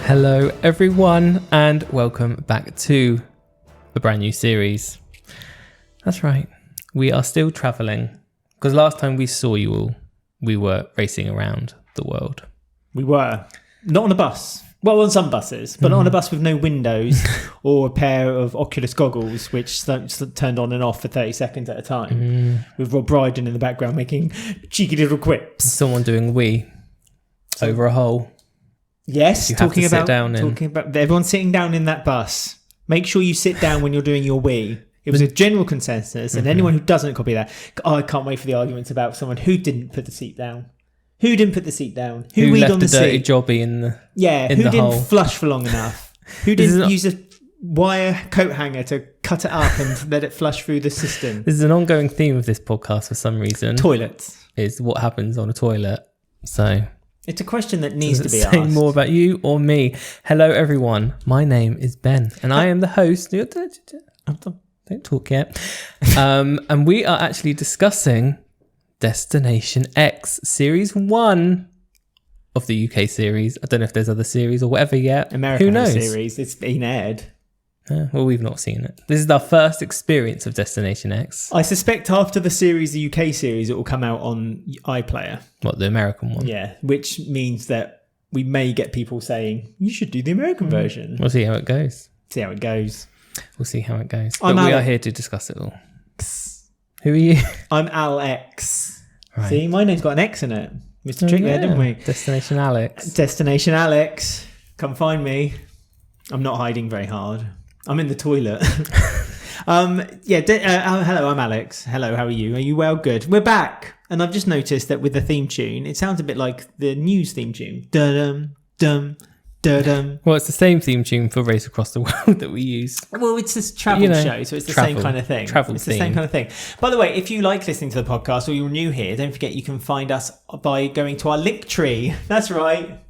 Hello everyone and welcome back to a brand new series. That's right, we are still travelling because last time we saw you all, we were racing around the world. We were. Not on a bus. Well, on some buses, but not on a bus with no windows or a pair of Oculus goggles, which turned on and off for 30 seconds at a time, with Rob Brydon in the background making cheeky little quips. Someone doing wee over a hole. Yes, talking about everyone's sitting down in that bus. Make sure you sit down when you're doing your wee. It was a general consensus, and anyone who doesn't copy that, I can't wait for the arguments about someone who didn't put the seat down. Who didn't put the seat down? Who left on the dirty seat? jobby in the who didn't hole? flush for long enough? Who didn't use a wire coat hanger to cut it up and let it flush through the system? This is an ongoing theme of this podcast for some reason. Toilets is what happens on a toilet. So it's a question that needs to be say asked. More about you or me. Hello everyone. My name is Ben and I am the host. Don't talk yet. And we are actually discussing Destination X Series 1 of the UK series. I don't know if there's other series or whatever yet. American Who knows? Series. It's been aired. Well, we've not seen it. This is our first experience of Destination X. I suspect after the series, the UK series, it will come out on iPlayer. What, the American one? Yeah, which means that we may get people saying, you should do the American version. We'll see how it goes. We'll see how it goes. But we are here to discuss it all. Who are you? I'm Alex. Right. See, my name's got an X in it. Mr. Trick there, didn't we? Destination Alex. Destination Alex. Come find me. I'm not hiding very hard. I'm in the toilet. Hello, I'm Alex. Hello, how are you? Are you well? Good. We're back. And I've just noticed that with the theme tune, it sounds a bit like the news theme tune. Dum dum dum. Well, it's the same theme tune for Race Across the World that we use. Well, it's this travel show, so it's the same kind of thing. It's the same kind of thing. By the way, if you like listening to the podcast or you're new here, don't forget you can find us by going to our link tree. That's right.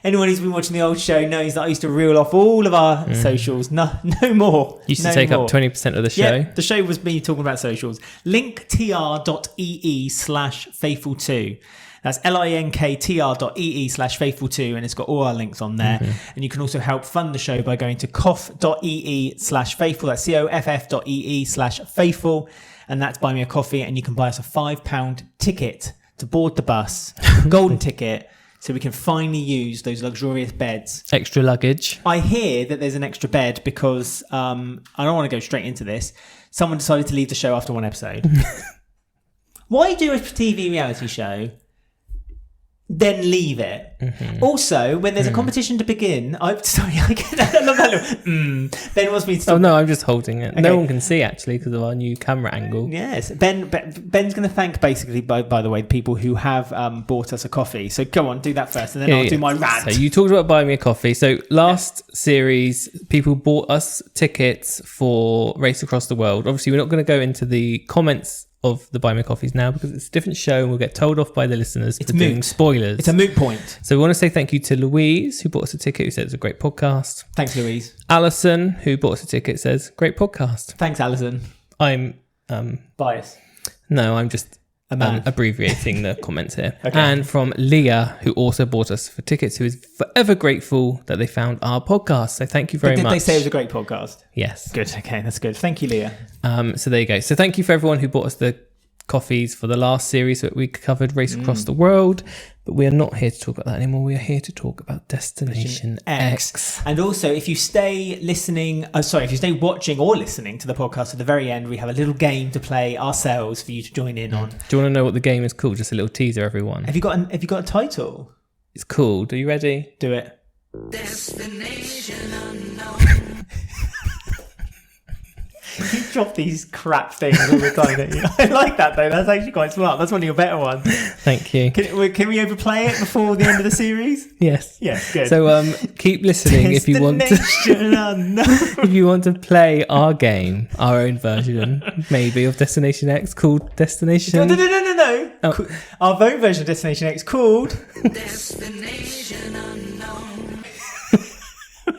Anyone who's been watching the old show knows that I used to reel off all of our socials. No more. Used to take up 20% of the show. Yeah, the show was me talking about socials. linktr.ee/faithful2. That's linktr.ee/faithful2, and it's got all our links on there. And you can also help fund the show by going to coff.ee/faithful. That's coff.ee/faithful. And that's buy me a coffee, and you can buy us a £5 ticket to board the bus. Golden ticket. So we can finally use those luxurious beds. Extra luggage. I hear that there's an extra bed because, I don't want to go straight into this, someone decided to leave the show after one episode. Why do a TV reality show, then leave it? Also, when there's a competition to begin, I love that. Ben wants me to stop. Oh no, I'm just holding it. Okay. No one can see actually because of our new camera angle. Yes, Ben's going to thank basically, by the way, people who have bought us a coffee. So go on, do that first, and then I'll do my rant. So you talked about buying me a coffee. So last series, people bought us tickets for Race Across the World. Obviously, we're not going to go into the comments of the Buy Me Coffees now because it's a different show and we'll get told off by the listeners for doing spoilers. It's a moot point. So we want to say thank you to Louise who bought us a ticket, who said it's a great podcast. Thanks, Louise. Alison who bought us a ticket says great podcast. Thanks, Alison. I'm biased. No, I'm just abbreviating the comments here. Okay. And from Leah, who also bought us for tickets, who is forever grateful that they found our podcast. So thank you very much. Did they say it was a great podcast? Yes. Good. Okay, that's good. Thank you, Leah. So there you go. So thank you for everyone who bought us the coffees for the last series that we covered, Race Across the World. But we are not here to talk about that anymore. We are here to talk about Destination X. And also, if you stay watching or listening to the podcast to the very end, we have a little game to play ourselves for you to join in on. Do you want to know what the game is called? Just a little teaser, everyone. Have you got a title? It's called. Are you ready? Do it. Destination Unknown. You drop these crap things all the time, don't you? I like that though. That's actually quite smart. That's one of your better ones. Thank you. Can we overplay it before the end of the series? Yes. Yes, good. So keep listening if you want to. If you want to play our game, our own version, maybe of Destination X called Destination. No. Oh. Our own version of Destination X called Destination Unknown.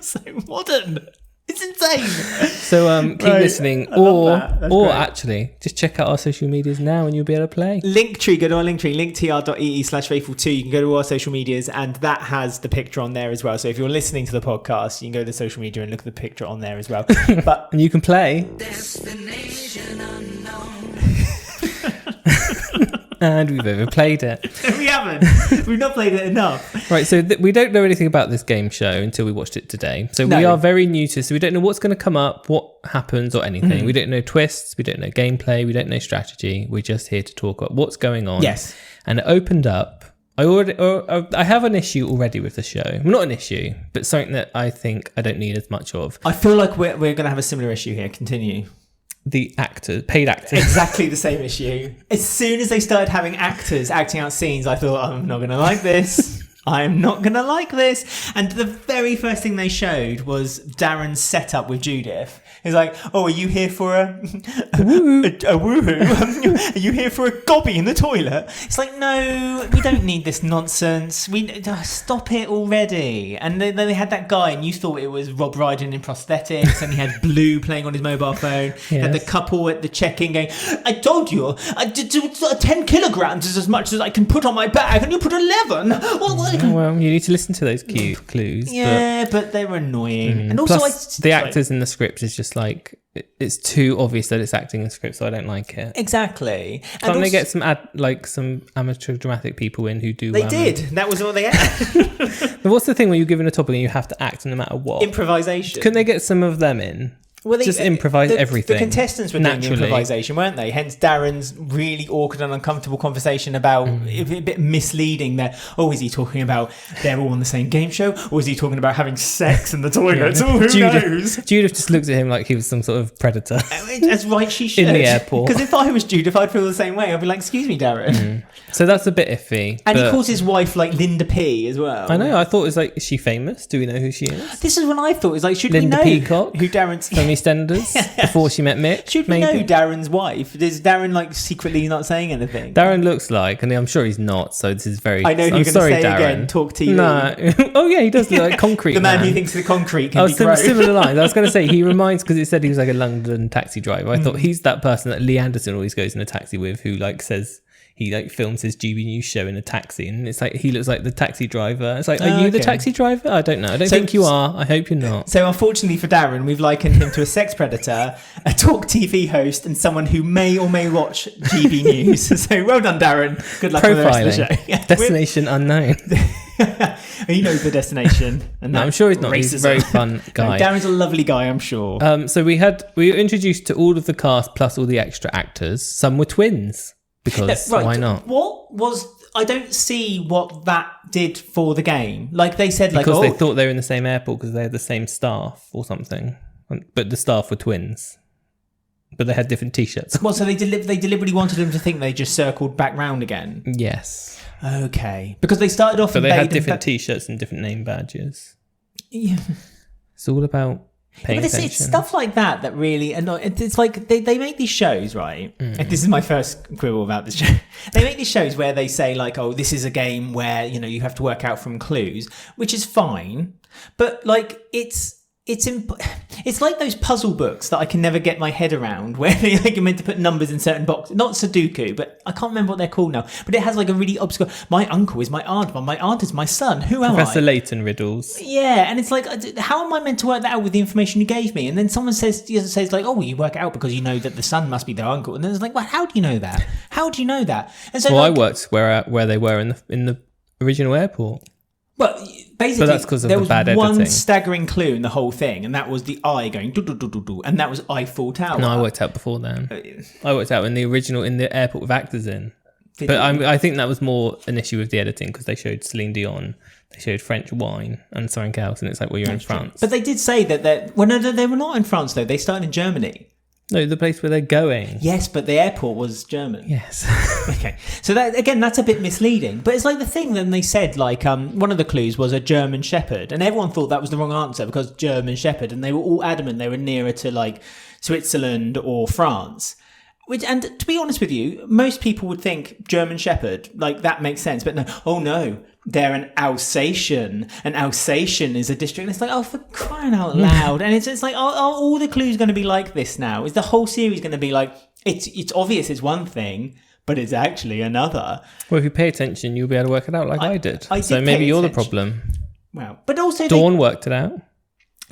So modern. It's It's insane. So keep Right. listening, I love that. That's or great. actually just check out our social medias now and you'll be able to play. Linktree, go to our Linktree, linktr.ee/faithful2. You can go to our social medias, and that has the picture on there as well. So if you're listening to the podcast, you can go to the social media and look at the picture on there as well. But And you can play. Destination unknown. And we've overplayed it. we haven't. We've not played it enough. Right, so we don't know anything about this game show until we watched it today. So No. we are very new to this. So we don't know what's going to come up, what happens or anything. We don't know twists. We don't know gameplay. We don't know strategy. We're just here to talk about what's going on. Yes. And it opened up. I have an issue already with the show. Well, not an issue, but something that I think I don't need as much of. I feel like we're going to have a similar issue here. Continue. The paid actors. Exactly the same issue. As soon as they started having actors acting out scenes, I thought, I'm not going to like this. I'm not going to like this. And the very first thing they showed was Darren's setup with Judith. He's like, oh, are you here for a woohoo? Are you here for a gobby in the toilet? It's like, no, we don't need this nonsense. Stop it already. And then they had that guy, and you thought it was Rob Brydon in prosthetics, and he had Blue playing on his mobile phone. He had the couple at the check-in going, I told you, 10 kilograms is as much as I can put on my bag, and you put 11. Well, you need to listen to those clues. Yeah, but they were annoying. And also, Plus, the actors in the script is just like, it's too obvious that it's acting in script, so I don't like it. Exactly. Can't they get some some amateur dramatic people in who do? They did. That was what they had. But what's the thing when you're given a topic and you have to act no matter what? Improvisation. Couldn't they get some of them in? Well, Just improvise everything. The contestants were doing the naturally. improvisation, weren't they? Hence Darren's really awkward and uncomfortable conversation about a bit misleading there. Oh, is he talking about they're all on the same game show? Or is he talking about having sex in the toilet? Oh, who knows? Judith just looked at him like he was some sort of predator. As right she should. In the airport. Because if I was Judith, I'd feel the same way. I'd be like, excuse me, Darren. So that's a bit iffy. And he but- calls his wife like Linda P as well. I know. I thought it was like, is she famous? Do we know who she is? This is what I thought. It's like, should Linda we know Peacock who Darren's... from EastEnders before she met Mitch. Should we maybe? know Darren's wife? Is Darren like secretly not saying anything? Darren looks like, and I'm sure he's not. So this is very. I know who I'm you're going to sorry, say Darren. again. Talk TV. No. Oh yeah, he does look like concrete. The man who thinks the concrete can be gross. Similar lines. I was going to say he reminds because it said he was like a London taxi driver. I thought he's that person that Lee Anderson always goes in a taxi with, who like says. He like films his GB News show in a taxi, and it's like he looks like the taxi driver. It's like, are you the taxi driver? I don't know. I don't think you are. I hope you're not. So unfortunately for Darren, we've likened him to a sex predator, a talk TV host, and someone who may or may watch GB News. So well done, Darren. Good luck with the rest of the show. Yeah. Destination unknown. He knows the destination. And No, I'm sure he's not. He's a very fun guy. No, Darren's a lovely guy, I'm sure. So we were introduced to all of the cast plus all the extra actors. Some were twins because Right, why not? What was... I don't see what that did for the game. Like they said, like, Because they thought they were in the same airport because they had the same staff or something. But the staff were twins. But they had different T-shirts. Well, so they deliberately wanted them to think they just circled back round again. Yes. Okay. Because they started off... But they had different T-shirts and different name badges. Yeah. It's all about paying But it's attention. stuff like that that really annoy. It's like they make these shows, right? And this is my first quibble about this show. They make these shows where they say like, oh, this is a game where, you know, you have to work out from clues, which is fine. But like it's like those puzzle books that I can never get my head around, where they like, you're meant to put numbers in certain boxes. Not Sudoku, but I can't remember what they're called now. But it has like a really obscure. My uncle is my aunt, but my aunt is my son. Who am Professor I? Layton riddles. Yeah, and it's like, how am I meant to work that out with the information you gave me? And then someone says like, oh, well, you work it out because you know that the son must be their uncle. And then it's like, well, how do you know that? How do you know that? And so, Well, like, I worked where they were in the original airport. well, basically, But that's 'cause of there the was bad one editing. staggering clue in the whole thing, and that was the eye going do do do do do, and that was Eiffel Tower. No, I worked out before then. I worked out in the airport with actors in. Did But you? I think that was more an issue with the editing because they showed Celine Dion, they showed French wine and something else, and it's like, well, you're in France. But they did say that no, they were not in France though. They started in Germany. No, the place where they're going. Yes, but the airport was German. Yes. Okay, so that again, that's a bit misleading. But it's like the thing. Then they said like one of the clues was a German Shepherd, and everyone thought that was the wrong answer because German Shepherd, and they were all adamant they were nearer to like Switzerland or France. And to be honest with you, most people would think German Shepherd, like that makes sense. But no, oh no, they're an Alsatian. An Alsatian is a district. And it's like, oh, for crying out loud. And it's like, are all the clues going to be like this now? Is the whole series going to be like, it's obvious it's one thing, but it's actually another? Well, if you pay attention, you'll be able to work it out like I did. So did maybe pay you're the attention. problem. Wow. But also Dawn worked it out.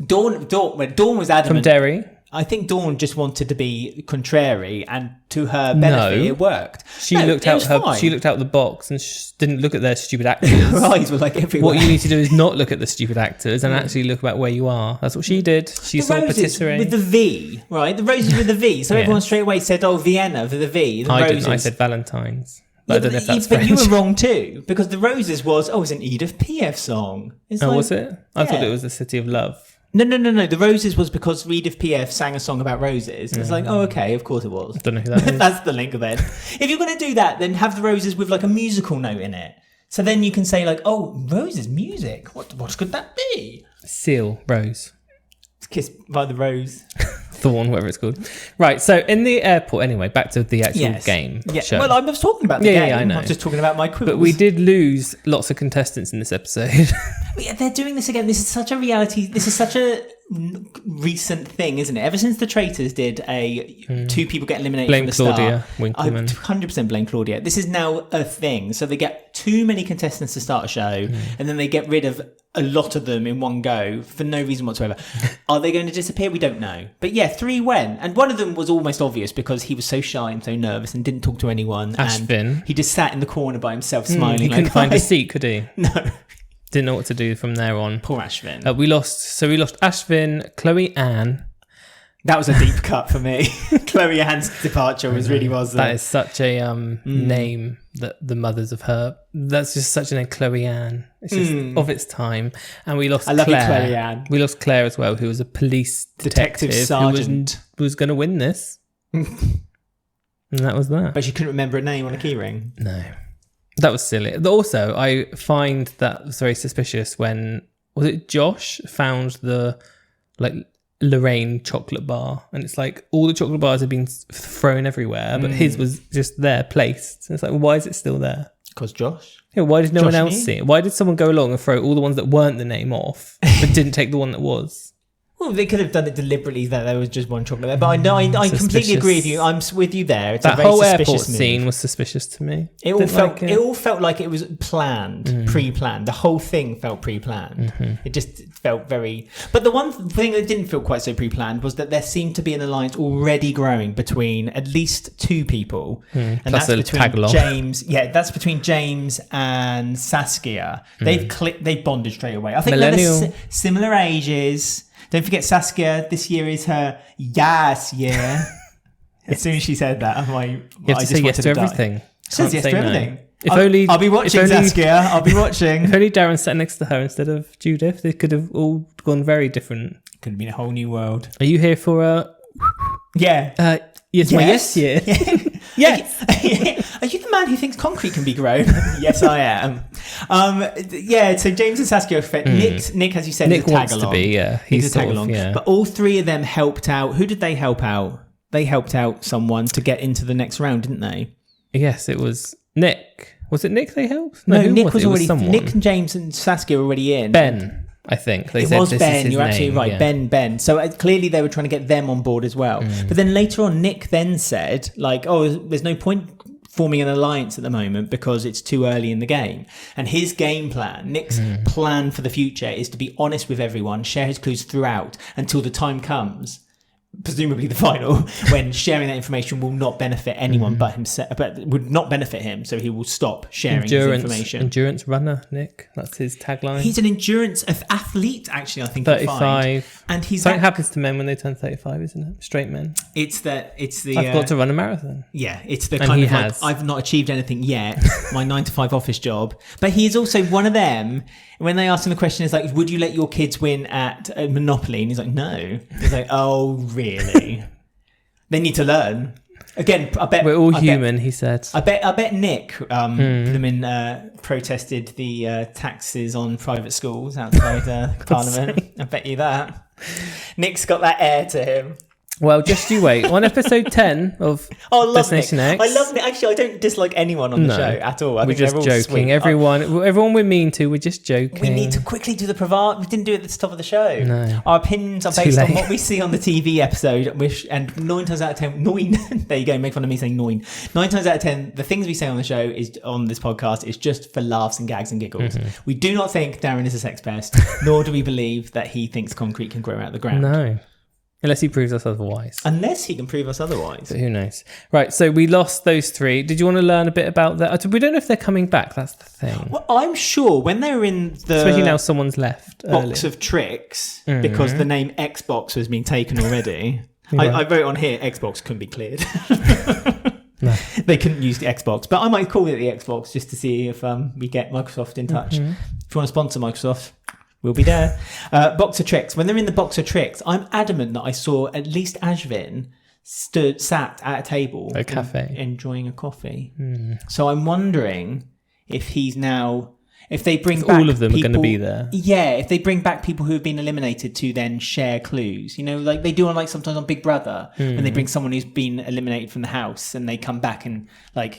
Dawn was adamant. From Derry. I think Dawn just wanted to be contrary, and to her benefit, it worked. She looked out the box and didn't look at their stupid actors. Her eyes were like everywhere. What you need to do is not look at the stupid actors and actually look about where you are. That's what she did. She saw patisserie with the V, right? The roses with the V. So everyone straight away said, "Oh, Vienna for the V." The I roses. didn't. I said Valentine's. But I don't know if that's but French. you were wrong too, because the roses was it's an Edith Piaf song. It's was it? I thought it was the City of Love. No. The roses was because Edith Piaf sang a song about roses. It's like, oh, okay, of course it was. Don't know who that is. That's the link then. If you're going to do that, then have the roses with like a musical note in it. So then you can say like, oh, roses music. What could that be? Seal, rose. It's Kissed by the Rose. Thorn, whatever it's called. Right, so in the airport, anyway, back to the actual game show. Well, I was talking about the game. Yeah, I know. I'm just talking about my quibbles. But we did lose lots of contestants in this episode. Yeah, they're doing this again. This is such a reality. This is such a recent thing, isn't it? Ever since the Traitors did two people get eliminated Blame from the Claudia start. Winkleman. 100% blame Claudia. This is now a thing. So they get too many contestants to start a show, and then they get rid of a lot of them in one go for no reason whatsoever. Are they going to disappear? We don't know. But yeah, 3 went. And one of them was almost obvious because he was so shy and so nervous and didn't talk to anyone. Ashvin. And he just sat in the corner by himself smiling. He couldn't find a seat, could he? No. Didn't know what to do from there on. Poor Ashvin. We lost Ashvin, Chloe Ann. That was a deep cut for me. Chloe Ann's departure was. That is such a name that the mothers of her. That's just such a name, Chloe Ann. It's just of its time. And we lost Claire. I love you, Chloe Ann. We lost Claire as well, who was a police detective sergeant who was going to win this. And that was that. But she couldn't remember a name on a keyring. No. That was silly. Also, I find that very suspicious when, was it Josh found the Lorraine chocolate bar, and it's like all the chocolate bars have been thrown everywhere, but his was just there placed. And it's like, well, why is it still there? Because Josh. Yeah, why did no Josh one else see it? Why did someone go along and throw all the ones that weren't the name off, but didn't take the one that was? Well, they could have done it deliberately that there was just one chocolate there. But I know, I completely agree with you. I'm with you there. It's that a very whole suspicious airport move. scene was suspicious to me. It all felt like it was planned, pre-planned. The whole thing felt pre-planned. It just felt very... But the one thing that didn't feel quite so pre-planned was that there seemed to be an alliance already growing between at least 2 people. And Plus that's between tag-along. James... Yeah, that's between James and Saskia. They've bonded straight away. I think they're similar ages... Don't forget Saskia, this year is her yes year. As soon as she said that, you have to say yes to everything. She says yes to everything. No. I'll be watching, Saskia. I'll be watching. If only Darren sat next to her instead of Judith, they could have all gone very different. Could have been a whole new world. Are you here for a... Yeah. Yes, my yes year. Yes. Are you the man who thinks concrete can be grown? Yes, I am. So James and Saskia fit. Nick, as you said, Nick is a wants tag-along. to be, yeah. He's a tag-along. Yeah. But all 3 of them helped out. Who did they help out? They helped out someone to get into the next round, didn't they? Yes, it was Nick. Was it Nick they helped? No, who Nick was already... someone. Nick and James and Saskia were already in. Ben. I think it was Ben. You're absolutely right, yeah. Ben. So clearly they were trying to get them on board as well. But then later on, Nick then said, like, "Oh, there's no point forming an alliance at the moment because it's too early in the game." And his game plan, Nick's plan for the future, is to be honest with everyone, share his clues throughout until the time comes. Presumably the final, when sharing that information will not benefit anyone but himself, but would not benefit him, so he will stop sharing his information. Endurance runner, Nick. That's his tagline. He's an endurance athlete, actually, I think. 35. And he's something happens to men when they turn 35, isn't it? Straight men. It's the I've got to run a marathon. Yeah, it's the kind of like, I've not achieved anything yet, my 9-to-5 office job. But he is also one of them. When they ask him the question, it's like, would you let your kids win at Monopoly? And he's like, no. He's like, oh, really? They need to learn. Again, I bet we're all human. He said. I bet Nick protested the taxes on private schools outside Parliament. I bet you that. Nick's got that air to him. Well, just you wait. On episode 10 of Oh, I love Destination Nick. X. I love Nick. Actually, I don't dislike anyone on the No. show at all. I We're think just they're all joking. sweet. Everyone we're mean to, we're just joking. We need to quickly do the Privat. We didn't do it at the top of the show. No. Our opinions are Too based on late. what we see on the TV episode, and 9 times out of 10, there you go, make fun of me saying 9. 9 times out of 10, the things we say on the show is on this podcast is just for laughs and gags and giggles. Mm-hmm. We do not think Darren is a sex pest, nor do we believe that he thinks concrete can grow out of the ground. No. Unless he proves us otherwise. Unless he can prove us otherwise. But who knows? Right, so we lost those 3. Did you want to learn a bit about that? We don't know if they're coming back. That's the thing. Well, I'm sure when they were in the Especially now someone's left. box earlier. of tricks, because the name Xbox was being taken already. Right. I wrote on here, Xbox couldn't be cleared. They couldn't use the Xbox, but I might call it the Xbox just to see if we get Microsoft in touch. If you want to sponsor Microsoft, we'll be there. Box of tricks. When they're in the box of tricks, I'm adamant that I saw at least Ashvin sat at a table, A cafe. enjoying a coffee. So I'm wondering if he's now. If they bring If back all of them are people, gonna be there. Yeah, if they bring back people who have been eliminated to then share clues, like they do on sometimes on Big Brother when they bring someone who's been eliminated from the house and they come back and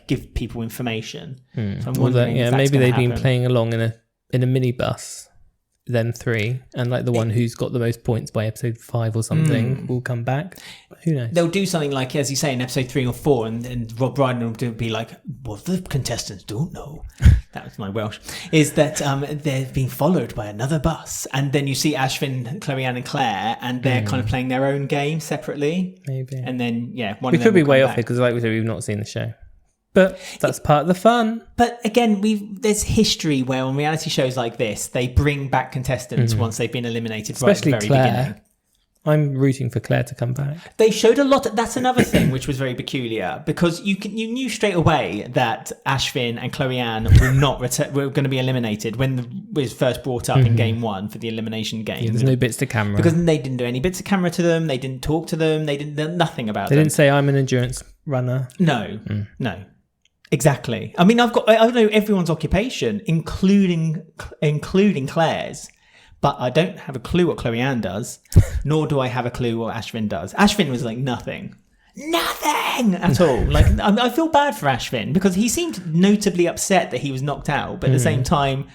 give people information. So I'm wondering, if that's maybe gonna they've been happen. playing along in a minibus. Them 3, and the one who's got the most points by episode 5 or something will come back. Who knows? They'll do something like, as you say, in episode 3 or 4, and Rob Brydon will be like, "What the contestants don't know," that was my Welsh, is that they're being followed by another bus, and then you see Ashvin, Chloe-Anne, and Claire, and they're kind of playing their own game separately. Maybe. And then one We of them could be will way come off here back. because, like we said, we've not seen the show. But that's part of the fun. But again, there's history where on reality shows like this, they bring back contestants once they've been eliminated. Especially right at the very Claire. beginning. I'm rooting for Claire to come back. They showed a lot. That's another thing which was very peculiar, because you knew straight away that Ashvin and Chloe-Anne were going to be eliminated when it was first brought up in game 1 for the elimination game. Yeah, there's no bits to camera. Because they didn't do any bits of camera to them. They didn't talk to them. They didn't nothing about they them. didn't say I'm an endurance runner. No. Exactly. I mean, I know everyone's occupation, including Claire's, but I don't have a clue what Chloe-Anne does, nor do I have a clue what Ashvin does. Ashvin was like nothing at all. I feel bad for Ashvin because he seemed notably upset that he was knocked out, but at the same time,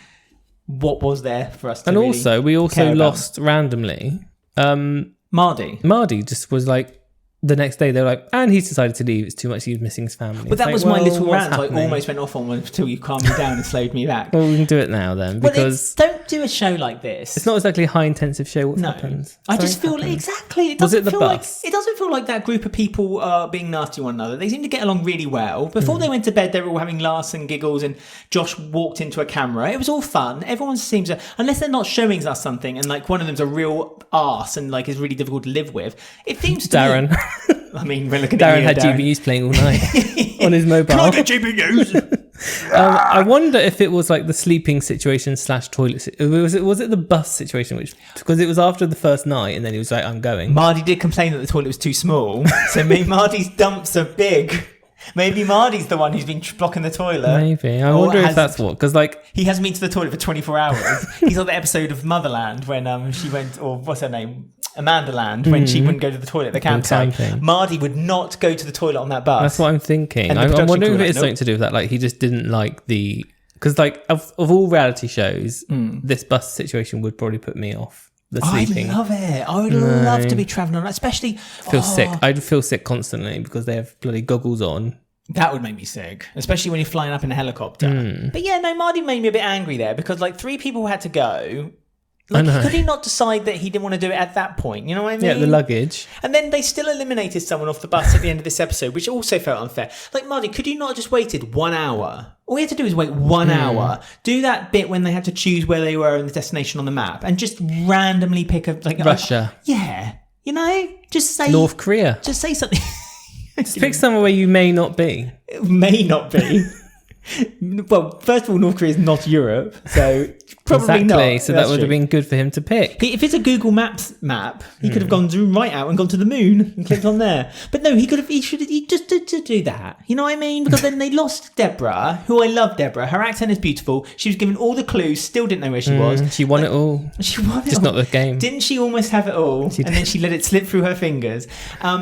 what was there for us to And really also, we also care about? lost randomly. Mardy. Just was like, the next day they were like, and he's decided to leave. It's too much. He was missing his family. But It's that like, was my well, little what's rant. I happening? almost went off on one until you calmed me down and slowed me back. Well, we can do it now then, But because don't do a show like this. it's not exactly a high intensive show. What No, happens? I just Something feel happens. exactly. It Was doesn't it the feel bus? like it doesn't feel like that group of people are being nasty to one another. They seem to get along really well. Before they went to bed, they were all having laughs and giggles, and Josh walked into a camera. It was all fun. Everyone seems to, unless they're not showing us something, and one of them's a real arse and is really difficult to live with. It seems to Darren. Me, I mean, we're looking Darren at you, had Darren. GBUs playing all night on his mobile. Can I get GBUs? I wonder if it was like the sleeping situation / toilet. Was it the bus situation? Because it was after the first night, and then he was like, "I'm going." Mardy did complain that the toilet was too small, so maybe Mardy's dumps are big. Maybe Mardy's the one who's been blocking the toilet. Maybe. I Or wonder if has- that's what. Because He hasn't been to the toilet for 24 hours. He's on the episode of Motherland when she went, or what's her name? Amanda Land, when she wouldn't go to the toilet at the campsite. camping. Mardy would not go to the toilet on that bus. that's what I'm thinking. And the I'm production wondering crew if it's nope. something to do with that. Like he just didn't like the. Because of all reality shows, this bus situation would probably put me off. The sleeping. I love it. I would love to be travelling on, especially. Feel sick. I'd feel sick constantly because they have bloody goggles on. That would make me sick, especially when you're flying up in a helicopter. But yeah, no, Mardy made me a bit angry there because 3 people had to go. I know. Could he not decide that he didn't want to do it at that point? You know what I mean? Yeah, the luggage. And then they still eliminated someone off the bus at the end of this episode, which also felt unfair. Mardy, could you not have just waited 1 hour? All you had to do is wait 1 hour. Do that bit when they had to choose where they were in the destination on the map, and just randomly pick a Russia. Yeah, just say North Korea. Just say something. Just pick somewhere where you may not be. It may not be. Well, first of all, North Korea is not Europe, so Probably exactly. not. So That's that would have true. been good for him to pick. If it's a Google Maps map, he could have gone zoomed right out and gone to the moon and clicked on there. But no, he should just do that. You know what I mean? Because then they lost Deborah, who I love. Deborah, her accent is beautiful. She was given all the clues, still didn't know where she was. She won it all. She won it Just all. not the game. Didn't she almost have it all? She And then she let it slip through her fingers.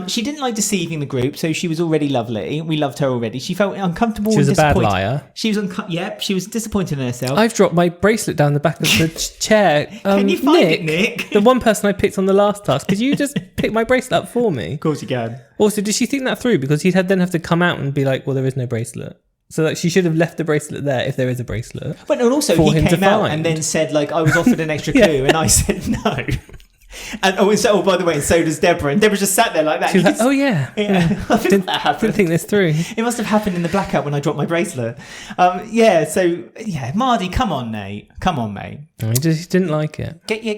She didn't like deceiving the group, so she was already lovely. We loved her already. She felt uncomfortable. She was and a bad disappointed. liar. She was yep. She was disappointed in herself. I've dropped my bracelet down the back of the chair. Can you find it, Nick? The one person I picked on the last task, could you just pick my bracelet up for me? Of course you can. Also, did she think that through? Because he'd then have to come out and be like, well, there is no bracelet. So like, she should have left the bracelet there if there is a bracelet. But and also for he him to came out find. and then said like I was offered an extra clue and I said no. And by the way, and so does Deborah. And Deborah just sat there like that. She was You like, could- oh yeah. yeah. I think that happened. Didn't think this through. It must have happened in the blackout when I dropped my bracelet. Mardy, come on, Nate. Come on, mate. He just didn't like it. Get your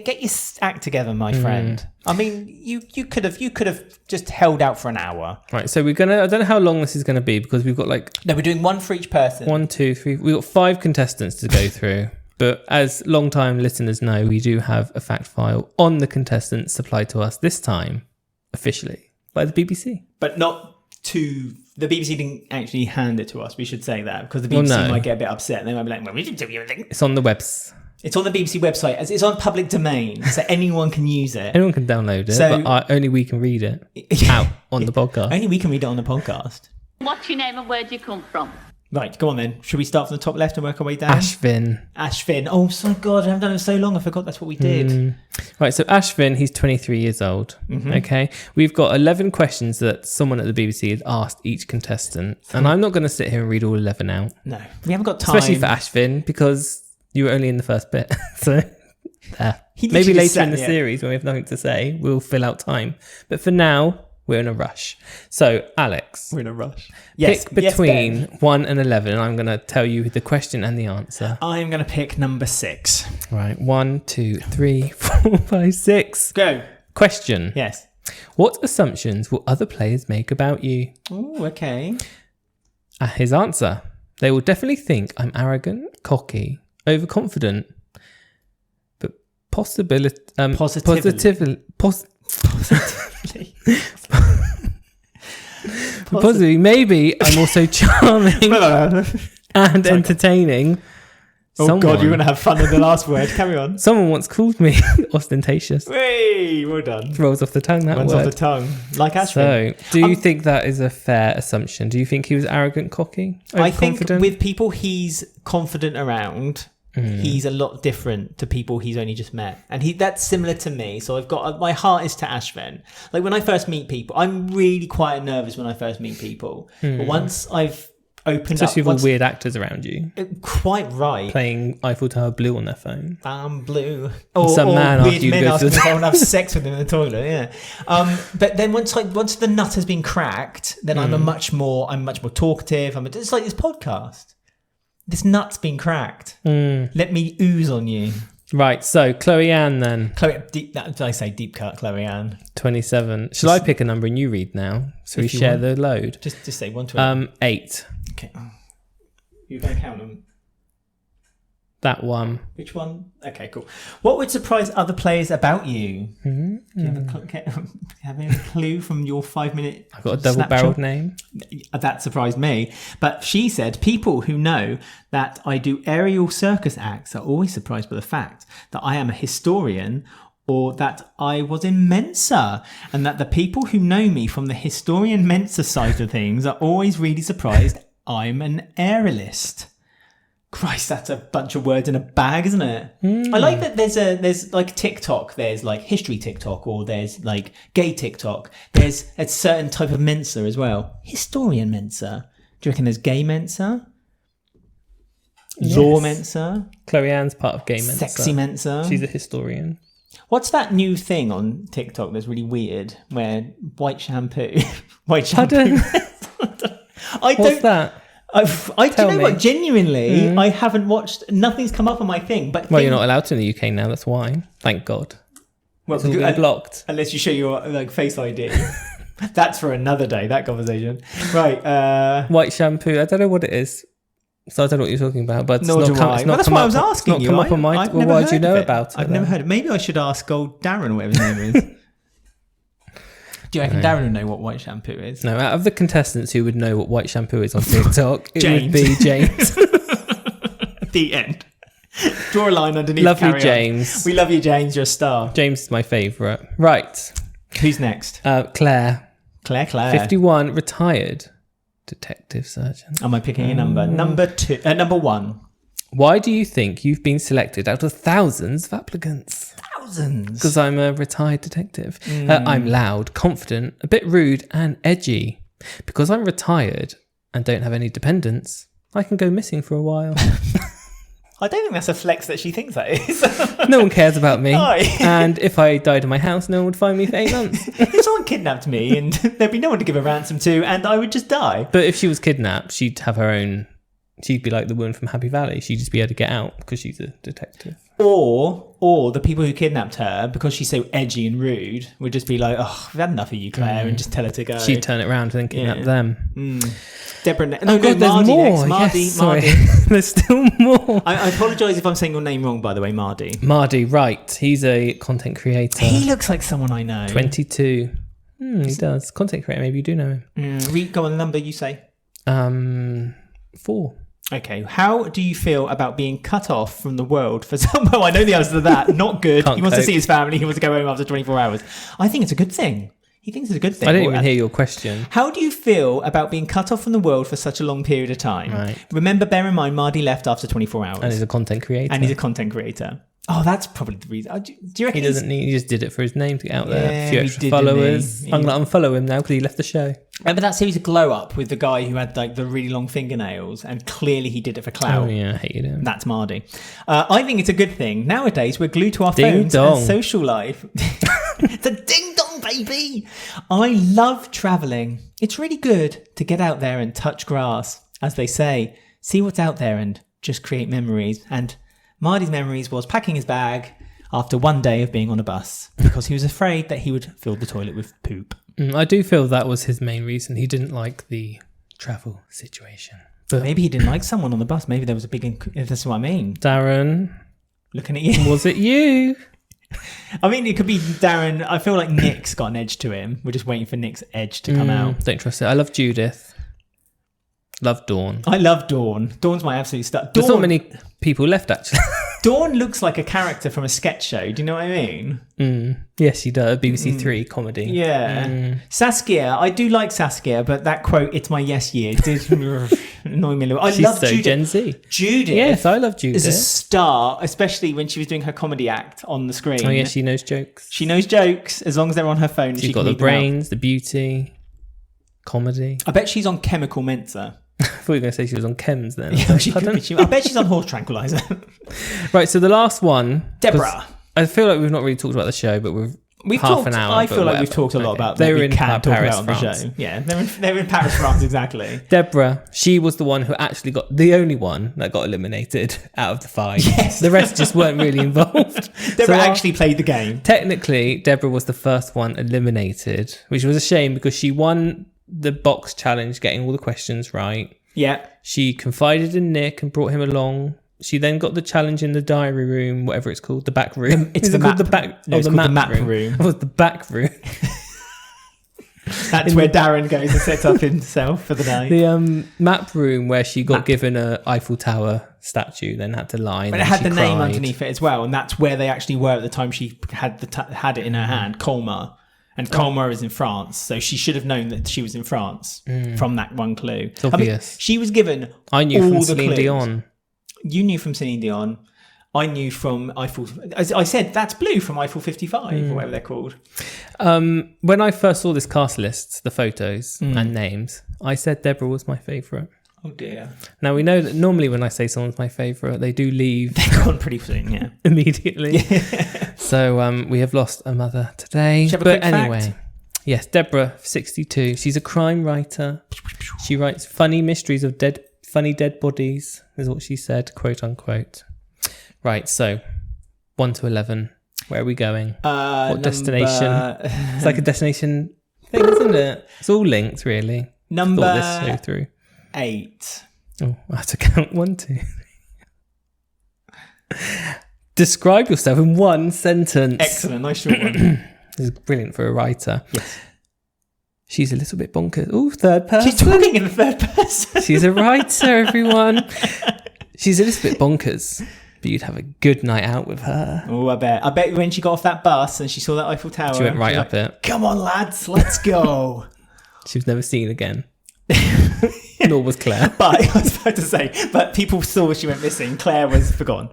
act together, my friend. I mean, you could have just held out for an hour. Right, so I don't know how long this is gonna be because we've got like No, we're doing one for each person. 1, 2, 3. We've got 5 contestants to go through. But as long-time listeners know, we do have a fact file on the contestants supplied to us this time, officially, by the BBC. But not to... The BBC didn't actually hand it to us. We should say that because the BBC no. might get a bit upset. They might be like, well, we didn't do anything. It's on the webs. It's on the BBC website. As it's on public domain, so anyone can use it. Anyone can download it, So- but only we can read it out on the podcast. Only we can read it on the podcast. What's your name and where do you come from? Right, go on then. Should we start from the top left and work our way down? Ashvin. Ashvin. Oh, my God, I haven't done it so long. I forgot that's what we did. Right, so Ashvin, he's 23 years old. Okay, we've got 11 questions that someone at the BBC had asked each contestant, and I'm not going to sit here and read all 11 out, No, we haven't got time. especially for Ashvin because you were only in the first bit. So He literally maybe just later in sat the there. series when we have nothing to say, we'll fill out time. But for now, we're in a rush. So Alex, We're in a rush. Yes, pick between 1 and 11, and I'm going to tell you the question and the answer. I'm going to pick number 6. Right, 1, 2, 3, 4, 5, 6. Go. Question. Yes. What assumptions will other players make about you? Oh, okay. His answer. They will definitely think I'm arrogant, cocky, overconfident, but Positively. possibly, maybe I'm also charming and entertaining. Oh, God, you're going to have fun with the last word. Carry on. Someone once called me ostentatious. Hey, well done. Rolls off the tongue, that Runs word. off the tongue. Like Ashvin. So, do you think that is a fair assumption? Do you think he was arrogant, cocky, I think overconfident? with people he's confident around, he's a lot different to people he's only just met. And that's similar to me. So I've got... my heart is to Ashvin. Like, when I first meet people, I'm really quite nervous when I first meet people. But once I've opened Especially up... with all weird actors around you Quite right. playing Eiffel Tower Blue on their phone. I'm blue. Some man weird after you men go to asking the if I want to have sex with him in the toilet. Yeah. But then once the nut has been cracked, then I'm much more talkative. It's like this podcast. This nut's been cracked. Let me ooze on you. Right, so Chloe Ann then, Chloe, did I say deep cut, Chloe Ann? 27. Shall I pick a number and you read now? So we If you share want. the load. Just say 1 to 8. 8. Okay. You're going to count them. That one. Which one? Okay, cool. What would surprise other players about you? Do you have a clue from your 5-minute I've got a double-barreled name. That surprised me. But she said, people who know that I do aerial circus acts are always surprised by the fact that I am a historian or that I was in Mensa, and that the people who know me from the historian Mensa side of things are always really surprised I'm an aerialist. Christ, that's a bunch of words in a bag, isn't it? I like that there's like TikTok, there's like history TikTok, or there's like gay TikTok. There's a certain type of Mensa as well. Historian Mensa. Do you reckon there's gay Mensa? Law Mensa? Chloe Ann's part of Gay Mensa. Sexy Mensa? She's a historian. What's that new thing on TikTok that's really weird where white shampoo... white shampoo... I What's don't... that? Do you Tell know me. what? Genuinely, I haven't watched. Nothing's come up on my thing. But Well, you're not allowed to in the UK now, that's why. Thank God. Well, It's all been blocked. unless you show your like face ID. That's for another day. That conversation, right? White shampoo, I don't know what it is. So I don't know what you're talking about, but Nor do I. Well, that's why I was asking you. Come up on my. I've Well, never why do you heard know of it. about it? I've never heard it. Maybe I should ask old Darren, whatever his name is. Do you reckon Darren would know what white shampoo is? No, out of the contestants who would know what white shampoo is on TikTok, it would be James. The end. Draw a line underneath. Love you, carry on. James. We love you, James. You're a star. James is my favourite. Right. Who's next? Claire. Claire. 51, retired detective surgeon. Am I picking a number? Number 1. Why do you think you've been selected out of thousands of applicants? Thousands. Because I'm a retired detective. I'm loud, confident, a bit rude and edgy. Because I'm retired and don't have any dependents, I can go missing for a while. I don't think that's a flex that she thinks that is. No one cares about me. No. And if I died in my house, no one would find me for 8 months. If someone kidnapped me and there'd be no one to give a ransom to and I would just die. But if she was kidnapped, she'd have her own... She'd be like the woman from Happy Valley. She'd just be able to get out because she's a detective. Or the people who kidnapped her, because she's so edgy and rude, would just be like, oh, we've had enough of you, Claire, and just tell her to go. She'd turn it around and kidnap them. Deborah, God, there's Mardy more. next. Yes, sorry. Mardy. There's still more. I apologise if I'm saying your name wrong, by the way, Mardy. Mardy, right. He's a content creator. He looks like someone I know. 22. He does. Content creator, maybe you do know him. Go on, the number you say. 4. Okay, how do you feel about being cut off from the world for some... Well, I know the answer to that. Not good. Can't He wants to cope. see his family. He wants to go home after 24 hours. I think it's a good thing. He thinks it's a good thing. I didn't even hear your question. How do you feel about being cut off from the world for such a long period of time? Right. Remember, bear in mind, Mardy left after 24 hours. And he's a content creator. And he's a content creator. Oh, that's probably the reason. Do you reckon He doesn't need... He just did it for his name to get out there. Yeah, A few he extra did, didn't followers. he? I'm going to unfollow him now because he left the show. Remember that series of Glow Up with the guy who had like the really long fingernails and clearly he did it for clout? Oh, yeah. I hated him. That's Mardy. I think it's a good thing. Nowadays, we're glued to our Ding phones dong. and social life. It's a ding dong, baby. I love traveling. It's really good to get out there and touch grass, as they say. See what's out there and just create memories. And Mardy's memories was packing his bag after one day of being on a bus because he was afraid that he would fill the toilet with poop. I do feel that was his main reason. He didn't like the travel situation. But Maybe he didn't like someone on the bus. Maybe there was a big... That's what I mean. Darren, Looking at you. was it you? I mean, it could be Darren. I feel like Nick's got an edge to him. We're just waiting for Nick's edge to come out. Don't trust it. I love Judith. Love Dawn. I love Dawn. Dawn's my absolute star. There's not many people left, actually. Dawn looks like a character from a sketch show. Do you know what I mean? Yes, she does. BBC Three comedy. Yeah. Saskia, I do like Saskia, but that quote, "It's my yes year," did annoy me a little. I She's love so Judith. Gen Z. Judith. Yes, I love Judith. Is a star, especially when she was doing her comedy act on the screen. Oh, yeah, she knows jokes. She knows jokes as long as they're on her phone. She's she got can the read them out. brains, the beauty, comedy. I bet she's on chemical Mensa. I thought you were going to say she was on chems then. Yeah, she could be. I bet she's on horse tranquilizer. Right, so the last one. Deborah. I feel like we've not really talked about the show, but We've half talked, an hour. I but feel like whatever. we've talked a lot Okay. about They that were we in can't talk Paris, about on the France. show. Yeah, they're in Paris, France, exactly. Deborah, she was the one who actually got the only one that got eliminated out of the 5. Yes. The rest just weren't really involved. Deborah So, actually played the game. technically, Deborah was the first one eliminated, which was a shame because she won the box challenge, getting all the questions right. Yeah. She confided in Nick and brought him along. She then got the challenge in the diary room, whatever it's called, the back room. It's Is the it called map- the back. no, it's the called the map room. It was the back room. That's where Darren goes to set up himself for the night. The map room where she got given a Eiffel Tower statue, then had to lie. And But it then had she the name cried. underneath it as well, and that's where they actually were at the time she had had it in her hand, Colmar. And Colmar is in France, so she should have known that she was in France from that one clue. It's obvious. She was given I knew all from the Celine clues. Dion. You knew from Celine Dion. I knew from Eiffel. As I said, that's Blue from Eiffel 55 or whatever they're called. When I first saw this cast list, the photos and names, I said Deborah was my favourite. Oh dear, Now we know that normally when I say someone's my favourite, they do leave they're gone pretty soon. Yeah. immediately. So we have lost a mother today. Shall I have a But quick anyway, fact? yes, Deborah, 62. She's a crime writer. She writes funny mysteries of funny dead bodies, is what she said, quote unquote. Right, so 1 to 11. Where are we going? What destination? It's like a destination thing, isn't it? It's all linked, really. Number Thought this through. 8. Oh, I have to count 1, 2. Describe yourself in one sentence. Excellent, nice short one. This is brilliant for a writer. Yes. She's a little bit bonkers. Oh, third person. She's talking in the third person. She's a writer, everyone. She's a little bit bonkers, but you'd have a good night out with her. Oh, I bet when she got off that bus and she saw that Eiffel Tower, She went right was up it. Come on, lads, let's go. She was never seen again. Nor was Claire. But I was about to say, but people saw she went missing. Claire was forgotten.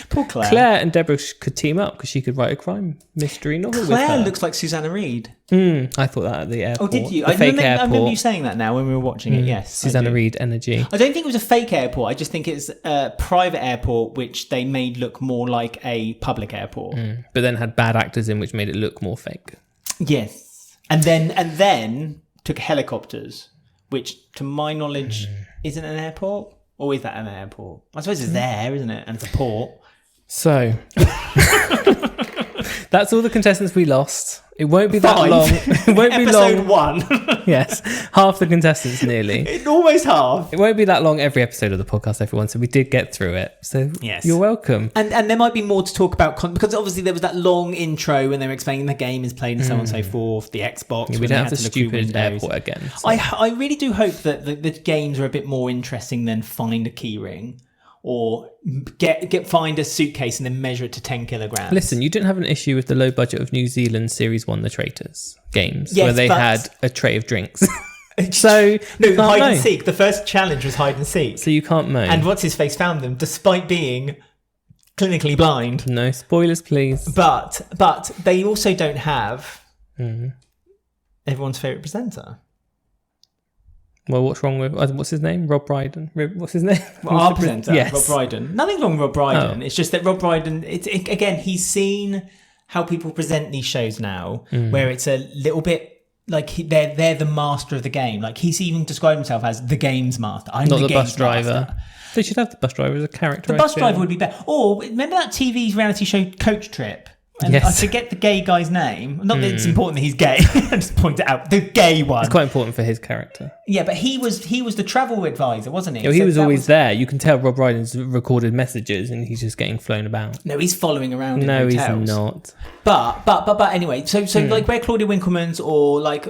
Poor Claire. Claire and Deborah could team up because she could write a crime mystery novel with her. Claire looks like Susanna Reid. I thought that at the airport. Oh, did you? The fake I airport. remember you saying that now when we were watching it. Yes, Susanna Reid energy. I don't think it was a fake airport. I just think it's a private airport which they made look more like a public airport. But then had bad actors in, which made it look more fake. Yes, and then took helicopters, which to my knowledge isn't an airport. Or is that an airport? I suppose it's there, isn't it? And it's a port. So that's all the contestants we lost. It won't be that 5. long. It won't be Episode long. 1. Yes, half the contestants nearly. Almost half. It won't be that long every episode of the podcast, everyone. So we did get through it. So Yes. you're welcome. And there might be more to talk about because obviously there was that long intro when they were explaining the game is played and so on and so forth. The Xbox. We when they don't have had the to look through stupid windows. airport again. So. I really do hope that the games are a bit more interesting than find a keyring or find a suitcase and then measure it to 10 kilograms. Listen, you didn't have an issue with the low budget of New Zealand Series 1 The Traitors games, Yes, where they but- had a tray of drinks. So no, you can't hide and moan. seek. The first challenge was hide and seek. So you can't moan. And what's his face found them despite being clinically blind. No spoilers, please. But they also don't have everyone's favourite presenter. Well, what's wrong with what's his name? Rob Brydon. What's his name? Well, our presenter, Yes. Rob Brydon. Nothing wrong with Rob Brydon. Oh. It's just that Rob Brydon, again, he's seen how people present these shows now, where it's a little bit like they're the master of the game. Like he's even described himself as the games master. I'm Not the the games bus driver. master. They should have the bus driver as a character. The I bus feel. driver would be better. Or remember that TV reality show Coach Trip? And Yes. I forget the gay guy's name. Not that it's important that he's gay. I just point it out. The gay one. It's quite important for his character. Yeah, but he was the travel advisor, wasn't he? No, he So was that always there. You can tell Rob Brydon's recorded messages and he's just getting flown about. No, he's following around. No, in he's hotels. not. But anyway, so like where Claudia Winkleman's or like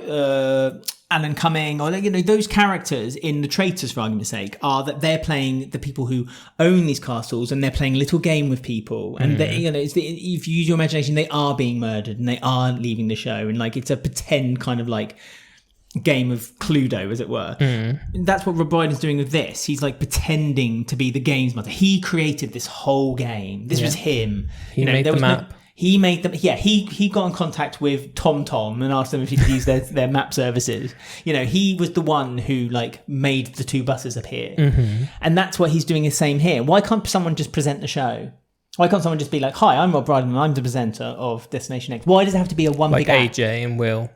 Alan Cumming or those characters in The Traitors, for argument's sake, are that they're playing the people who own these castles and they're playing a little game with people, and they, if you use your imagination, they are being murdered and they are leaving the show, and like it's a pretend kind of like game of Cluedo, as it were. That's what Rob Brydon's doing with this. He's like pretending to be the games master. He created this whole game. This was him. He made there the was map. He made them. Yeah, he got in contact with TomTom and asked them if he could use their map services. He was the one who like made the 2 buses appear, and that's what he's doing the same here. Why can't someone just present the show? Why can't someone just be like, "Hi, I'm Rob Brydon, and I'm the presenter of Destination X"? Why does it have to be a one Like big act? AJ and Will.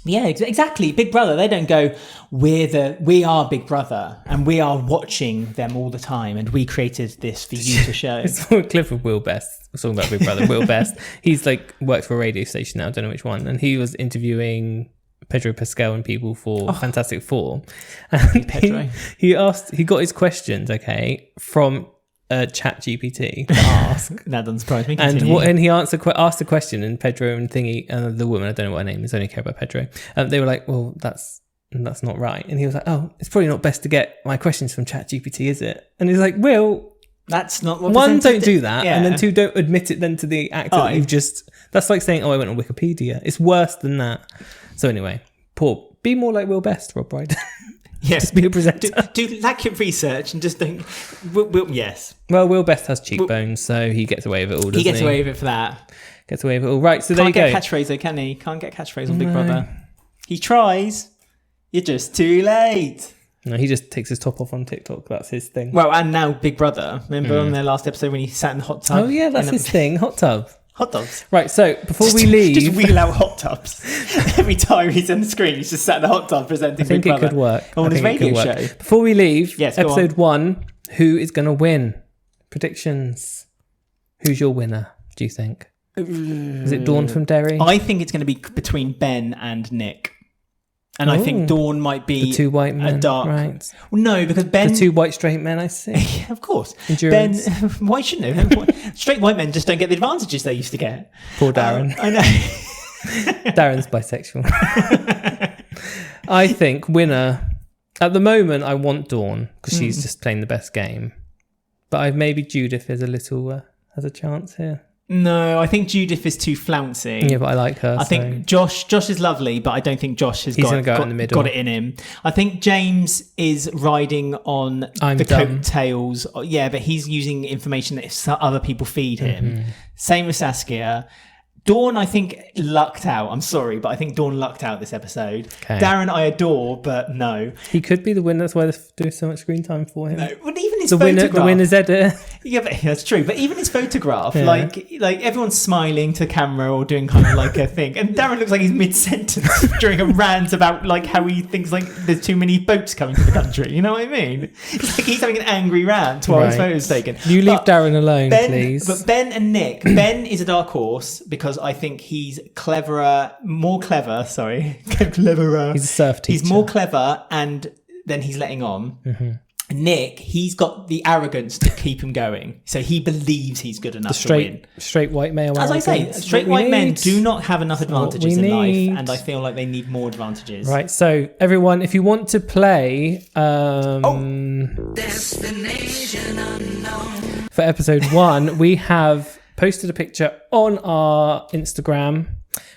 Yeah, exactly. Big Brother. They don't go, we are Big Brother and we are watching them all the time and we created this for you to show. It's a clip of Will Best. We're talking about Big Brother. Will Best. He's like works for a radio station now. I don't know which one. And he was interviewing Pedro Pascal and people for Fantastic Four. And Pedro. he got his questions, from Chat GPT to ask. That doesn't surprise me. And Continue. and he asked a question, and Pedro and the woman, I don't know what her name is, I only care about Pedro. They were like, well, that's not right. And he was like, oh, it's probably not best to get my questions from Chat GPT, is it? And he's like, well, That's not what one, presenters don't do that, Yeah. and then 2, don't admit it then to the actor that you've just. That's like saying, oh, I went on Wikipedia. It's worse than that. So anyway, be more like Will Best, Rob Brydon. Yes. Just be a presenter. Do accurate research and just don't. Yes. Well, Will Best has cheekbones, so he gets away with it all. Doesn't He gets away with it for that. Gets away with it all. Right, so there Can't you get go. a catchphrase though, can he? Can't get a catchphrase on Big Brother. He tries. You're just too late. No, he just takes his top off on TikTok. That's his thing. Well, and now Big Brother. Remember on their last episode when he sat in the hot tub? Oh yeah, that's And his thing. Hot tub. Hot dogs. Right, so before we leave, Just wheel out hot tubs. Every time he's on the screen, he's just sat in the hot tub presenting I think Big it Brother. could work. On I his think it radio could work. show. Before we leave, Yes, go episode 1, who is going to win? Predictions. Who's your winner, do you think? Is it Dawn from Derry? I think it's going to be between Ben and Nick. And I Ooh. think Dawn might be The two white men. a dark. Right. Well, no, because Ben. The two white straight men, I see. Yeah, of course. Endurance. Ben. Why shouldn't they? Straight white men just don't get the advantages they used to get. Poor Darren. I know. Darren's bisexual. I think winner. At the moment, I want Dawn because she's just playing the best game. But maybe Judith is a little has a chance here. No, I think Judith is too flouncy. Yeah, but I like her. I think Josh is lovely, but I don't think Josh has gonna go out in the middle. got it in him. I think James is riding on the coattails. Yeah, but he's using information that other people feed him. Same with Saskia. Dawn, I think, lucked out. I'm sorry, but I think Dawn lucked out this episode. Okay. Darren, I adore, but no. He could be the winner. That's why they're doing so much screen time for him. No, but even his The photograph. winner's editor. Yeah, but that's true. But even his photograph, like everyone's smiling to camera or doing kind of like a thing, and Darren looks like he's mid-sentence during a rant about like how he thinks like there's too many boats coming to the country. You know what I mean? It's like he's having an angry rant while his photo's taken. You leave Darren alone, please. But Ben and Nick. Ben is a dark horse because I think he's more clever. Sorry, cleverer. He's a surf teacher. He's more clever, and then he's letting on. Nick, he's got the arrogance to keep him going, so he believes he's good enough to win. Straight white male. As I say, straight white men do not have enough advantages in life, need. and I feel like they need more advantages. Right. So everyone, if you want to play, Destination unknown. for episode 1, we have posted a picture on our Instagram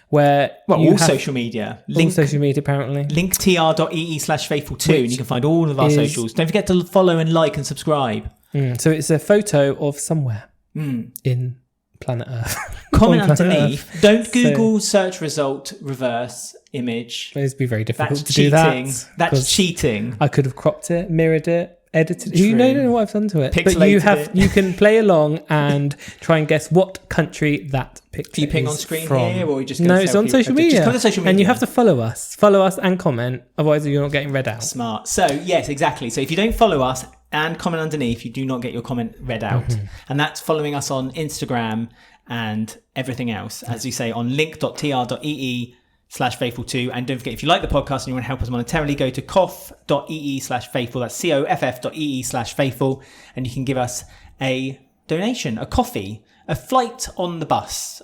where all social media. All social media, apparently. linktr.ee/faithful2, and you can find all of our socials. Don't forget to follow and like and subscribe. So it's a photo of somewhere in planet Earth. Comment On planet underneath. Earth. Don't Google search result reverse image. It'd be very difficult That's to cheating. do that. That's cheating. I could have cropped it, mirrored it, edited it. True. You don't know what I've done to it. But Pixelated you can play along and try and guess what country that picture Do you ping is on screen from. here, or are you just No, gonna it's tell on people? social Okay, media. just go to social media. And you have to follow us and comment, otherwise you're not getting read out. Smart. So yes, exactly. So if you don't follow us and comment underneath, you do not get your comment read out. And that's following us on Instagram and everything else, as you say, on link.tr.ee/faithful2. And don't forget, if you like the podcast and you want to help us monetarily, go to coff.ee/faithful. That's coff.ee/faithful, and you can give us a donation, a coffee, a flight on the bus.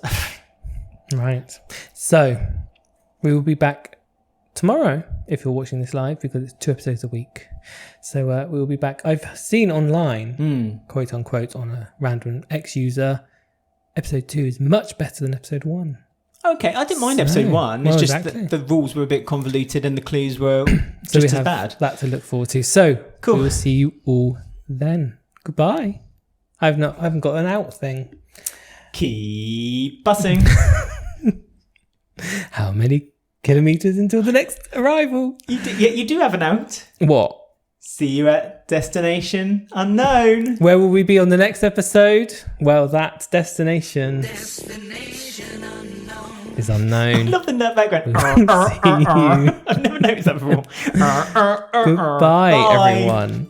Right. So we will be back tomorrow if you're watching this live, because it's 2 episodes a week. So we will be back. I've seen online, quote unquote, on a random X user, episode 2 is much better than episode 1. Okay, I didn't mind episode 1. It's well, just exactly. that the rules were a bit convoluted and the clues were So just we as have bad. that to look forward to. So Cool. we will see you all then. Goodbye. I haven't got an out thing. Keep bussing. How many kilometers until the next arrival? You do have an out. What? See you at destination unknown. Where will we be on the next episode? Well, that destination Destination unknown. is I unknown. love the nut background. See you. I've never noticed that before. Goodbye, Bye. everyone.